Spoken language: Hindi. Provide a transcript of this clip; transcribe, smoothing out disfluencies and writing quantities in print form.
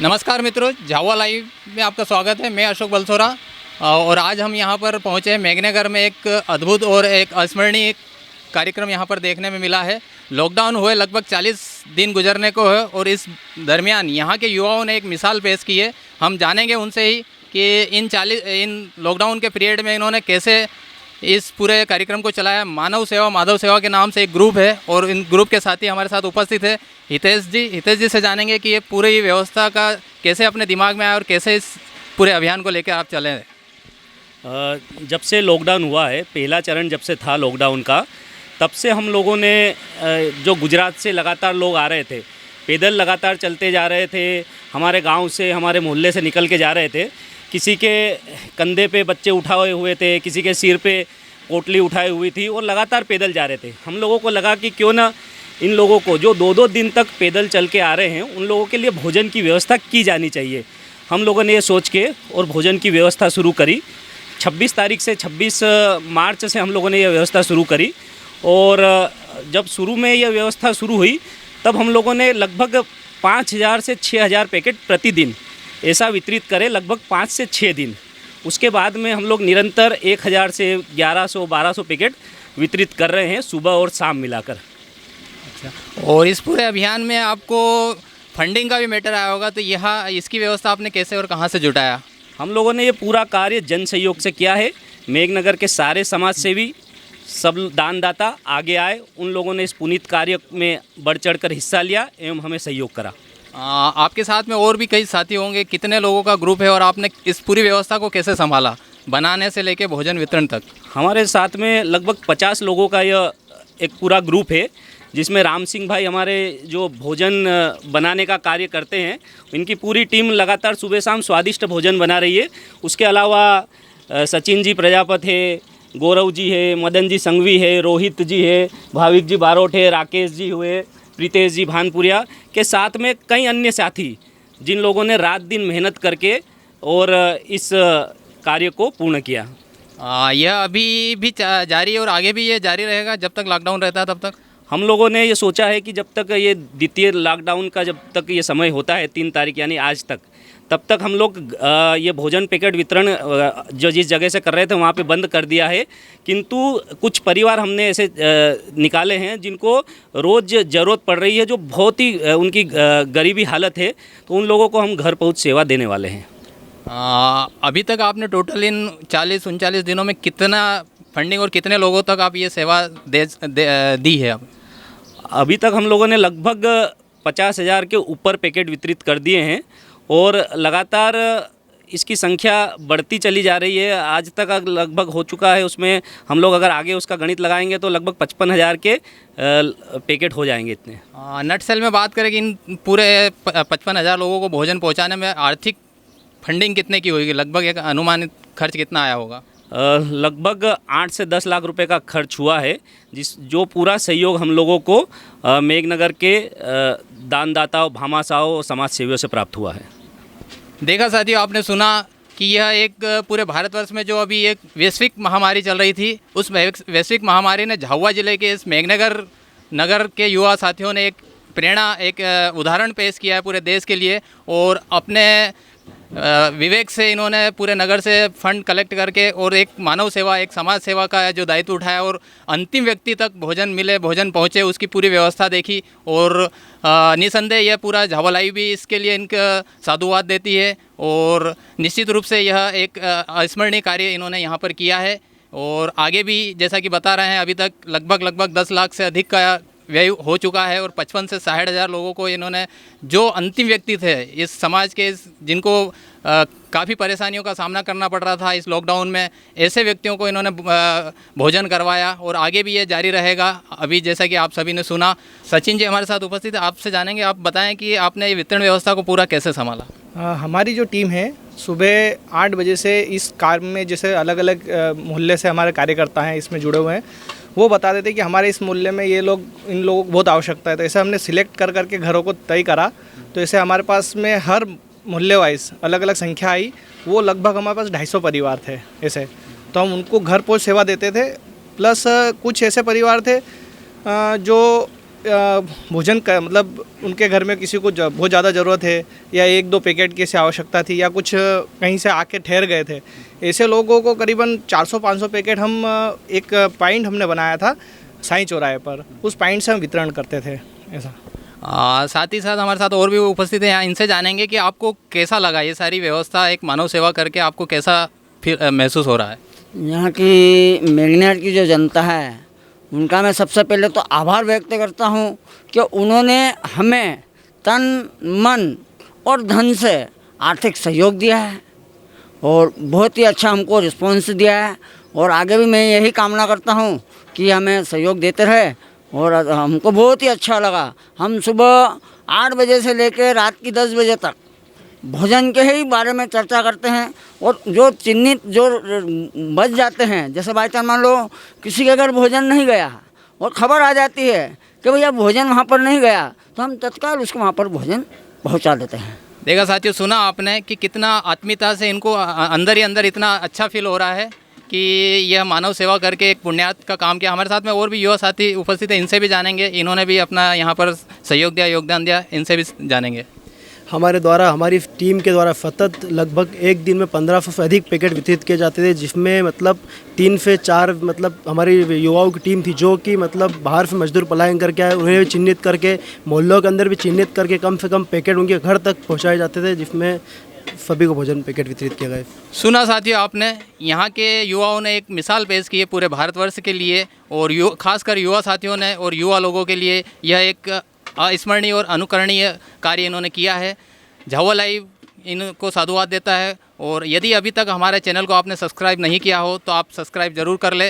नमस्कार मित्रों, झावा लाइव में आपका स्वागत है। मैं अशोक बलसोरा और आज हम यहाँ पर पहुँचे हैं मेघनगर में। एक अद्भुत और एक अविस्मरणीय कार्यक्रम यहाँ पर देखने में मिला है। लॉकडाउन हुए लगभग 40 दिन गुजरने को है और इस दरमियान यहाँ के युवाओं ने एक मिसाल पेश की है। हम जानेंगे उनसे ही कि इन लॉकडाउन के पीरियड में इन्होंने कैसे इस पूरे कार्यक्रम को चलाया। मानव सेवा माधव सेवा के नाम से एक ग्रुप है और इन ग्रुप के साथी हमारे साथ उपस्थित है हितेश जी से जानेंगे कि ये पूरी व्यवस्था का कैसे अपने दिमाग में आया और कैसे इस पूरे अभियान को लेकर आप चले। जब से लॉकडाउन हुआ है, पहला चरण जब से था लॉकडाउन का, तब से हम लोगों ने जो गुजरात से लगातार लोग आ रहे थे, पैदल लगातार चलते जा रहे थे, हमारे गांव से हमारे मोहल्ले से निकल के जा रहे थे। किसी के कंधे पे बच्चे उठाए हुए थे, किसी के सिर पे पोटली उठाई हुई थी और लगातार पैदल जा रहे थे। हम लोगों को लगा कि क्यों ना इन लोगों को जो 2-2 दिन तक पैदल चल के आ रहे हैं, उन लोगों के लिए भोजन की व्यवस्था की जानी चाहिए। हम लोगों ने ये सोच के और भोजन की व्यवस्था शुरू करी। 26 तारीख से 26 मार्च से हम लोगों ने ये व्यवस्था शुरू करी और जब शुरू में यह व्यवस्था शुरू हुई तब हम लोगों ने लगभग 5000 से 6000 पैकेट प्रतिदिन ऐसा वितरित करे, लगभग 5 से 6 दिन। उसके बाद में हम लोग निरंतर 1000 से 1100-1200 पैकेट वितरित कर रहे हैं, सुबह और शाम मिलाकर। अच्छा, और इस पूरे अभियान में आपको फंडिंग का भी मैटर आया होगा, तो यहाँ इसकी व्यवस्था आपने कैसे और कहाँ से जुटाया? हम लोगों ने ये पूरा कार्य जन सहयोग से किया है। मेघनगर के सारे समाज सेवी, सब दानदाता आगे आए, उन लोगों ने इस पुनीत कार्य में बढ़ चढ़कर हिस्सा लिया एवं हमें सहयोग करा। आपके साथ में और भी कई साथी होंगे, कितने लोगों का ग्रुप है और आपने इस पूरी व्यवस्था को कैसे संभाला, बनाने से लेके भोजन वितरण तक? हमारे साथ में लगभग 50 लोगों का यह एक पूरा ग्रुप है, जिसमें राम सिंह भाई हमारे जो भोजन बनाने का कार्य करते हैं, इनकी पूरी टीम लगातार सुबह शाम स्वादिष्ट भोजन बना रही है। उसके अलावा सचिन जी प्रजापत है, गौरव जी है, मदन जी संघवी है, रोहित जी है, भाविक जी बारोट है, राकेश जी हुए, प्रीतेश जी भानपुरिया के साथ में कई अन्य साथी, जिन लोगों ने रात दिन मेहनत करके और इस कार्य को पूर्ण किया। यह अभी भी जारी है और आगे भी ये जारी रहेगा जब तक लॉकडाउन रहता है तब तक? हम लोगों ने ये सोचा है कि जब तक ये द्वितीय लॉकडाउन का जब तक ये समय होता है 3 तारीख यानी आज तक, तब तक हम लोग ये भोजन पैकेट वितरण जो जिस जगह से कर रहे थे वहाँ पे बंद कर दिया है। किंतु कुछ परिवार हमने ऐसे निकाले हैं जिनको रोज़ ज़रूरत पड़ रही है, जो बहुत ही उनकी गरीबी हालत है, तो उन लोगों को हम घर पहुँच सेवा देने वाले हैं। अभी तक आपने टोटल इन 40-39 दिनों में कितना फंडिंग और कितने लोगों तक आप ये सेवा दी है? अभी तक हम लोगों ने लगभग 50,000 के ऊपर पैकेट वितरित कर दिए हैं और लगातार इसकी संख्या बढ़ती चली जा रही है। आज तक लगभग हो चुका है, उसमें हम लोग अगर आगे उसका गणित लगाएंगे तो लगभग 55,000 के पैकेट हो जाएंगे इतने। नट सेल में बात करें कि इन पूरे 55,000 लोगों को भोजन पहुंचाने में आर्थिक फंडिंग कितने की होगी? लगभग एक अनुमानित खर्च कितना आया होगा? लगभग 8 से 10 लाख रुपए का खर्च हुआ है, जो पूरा सहयोग हम लोगों को मेघनगर के दानदाताओं, भामाशाहों, समाज सेवियों से प्राप्त हुआ है। देखा साथियों, आपने सुना कि यह एक पूरे भारतवर्ष में जो अभी एक वैश्विक महामारी चल रही थी, उस वैश्विक महामारी ने झाबुआ ज़िले के इस मेघनगर नगर के युवा साथियों ने एक प्रेरणा, एक उदाहरण पेश किया है पूरे देश के लिए और अपने विवेक से इन्होंने पूरे नगर से फंड कलेक्ट करके और एक मानव सेवा, एक समाज सेवा का जो दायित्व उठाया और अंतिम व्यक्ति तक भोजन मिले, भोजन पहुंचे, उसकी पूरी व्यवस्था देखी। और निसंदेह यह पूरा झाबुआ लाइव भी इसके लिए इनका साधुवाद देती है और निश्चित रूप से यह एक अविस्मरणीय कार्य इन्होंने यहाँ पर किया है और आगे भी जैसा कि बता रहे हैं, अभी तक लगभग 10 लाख से अधिक का व्यय हो चुका है और 55 से 60,000 लोगों को इन्होंने, जो अंतिम व्यक्ति थे इस समाज के, जिनको काफ़ी परेशानियों का सामना करना पड़ रहा था इस लॉकडाउन में, ऐसे व्यक्तियों को इन्होंने भोजन करवाया और आगे भी ये जारी रहेगा। अभी जैसा कि आप सभी ने सुना, सचिन जी हमारे साथ उपस्थित है, आपसे जानेंगे, आप बताएं कि आपने ये वितरण व्यवस्था को पूरा कैसे संभाला? हमारी जो टीम है सुबह 8 बजे से इस कार्य में, जैसे अलग अलग मोहल्ले से हमारे कार्यकर्ता हैं इसमें जुड़े हुए हैं, वो बता देते कि हमारे इस मोहल्ले में इन लोगों को बहुत आवश्यकता है, तो ऐसे हमने सिलेक्ट कर करके घरों को तय करा। तो ऐसे हमारे पास में हर मोहल्ले वाइज अलग अलग संख्या आई, वो लगभग हमारे पास 250 परिवार थे ऐसे, तो हम उनको घर पहुंच सेवा देते थे। प्लस कुछ ऐसे परिवार थे जो भोजन का मतलब उनके घर में किसी को बहुत ज़्यादा ज़रूरत है या 1-2 पैकेट की से आवश्यकता थी या कुछ कहीं से आके ठहर गए थे, ऐसे लोगों को करीबन 400-500 पैकेट हम एक पॉइंट हमने बनाया था साईं चौराहे पर, उस पॉइंट से हम वितरण करते थे ऐसा। साथ ही साथ हमारे साथ और भी उपस्थित हैं, यहाँ इनसे जानेंगे कि आपको कैसा लगा ये सारी व्यवस्था एक मानव सेवा करके, आपको कैसा फिर महसूस हो रहा है? यहाँ की मेघनार की जो जनता है उनका मैं सबसे पहले तो आभार व्यक्त करता हूँ कि उन्होंने हमें तन मन और धन से आर्थिक सहयोग दिया है और बहुत ही अच्छा हमको रिस्पॉन्स दिया है, और आगे भी मैं यही कामना करता हूँ कि हमें सहयोग देते रहे, और हमको बहुत ही अच्छा लगा। हम सुबह 8 बजे से लेकर रात की 10 बजे तक भोजन के ही बारे में चर्चा करते हैं, और जो चिन्हित जो बच जाते हैं, जैसे बाई चांस मान लो किसी के घर भोजन नहीं गया और ख़बर आ जाती है कि भैया भोजन वहाँ पर नहीं गया, तो हम तत्काल उसको वहाँ पर भोजन पहुँचा देते हैं। देखा साथियों, सुना आपने कि कितना आत्मीयता से इनको अंदर ही अंदर इतना अच्छा फील हो रहा है कि यह मानव सेवा करके एक पुण्यार्थ का काम किया। हमारे साथ में और भी युवा साथी उपस्थित हैं, इनसे भी जानेंगे, इन्होंने भी अपना यहाँ पर सहयोग दिया, योगदान दिया, इनसे भी जानेंगे। हमारे द्वारा, हमारी टीम के द्वारा सतत लगभग एक दिन में 1500 से अधिक पैकेट वितरित किए जाते थे, जिसमें मतलब 3 से 4 मतलब हमारी युवाओं की टीम थी जो कि मतलब बाहर से मजदूर पलायन करके आए, उन्हें भी चिन्हित करके मोहल्लों के अंदर भी चिन्हित करके कम से कम पैकेट उनके घर तक पहुँचाए जाते थे, जिसमें सभी को भोजन पैकेट वितरित किए गए। सुना साथियों आपने, यहाँ के युवाओं ने एक मिसाल पेश की है पूरे भारतवर्ष के लिए, और खासकर युवा साथियों ने और युवा लोगों के लिए यह एक अविस्मरणीय और अनुकरणीय कार्य इन्होंने किया है। झाबुआ लाइव इनको साधुवाद देता है, और यदि अभी तक हमारे चैनल को आपने सब्सक्राइब नहीं किया हो तो आप सब्सक्राइब ज़रूर कर ले।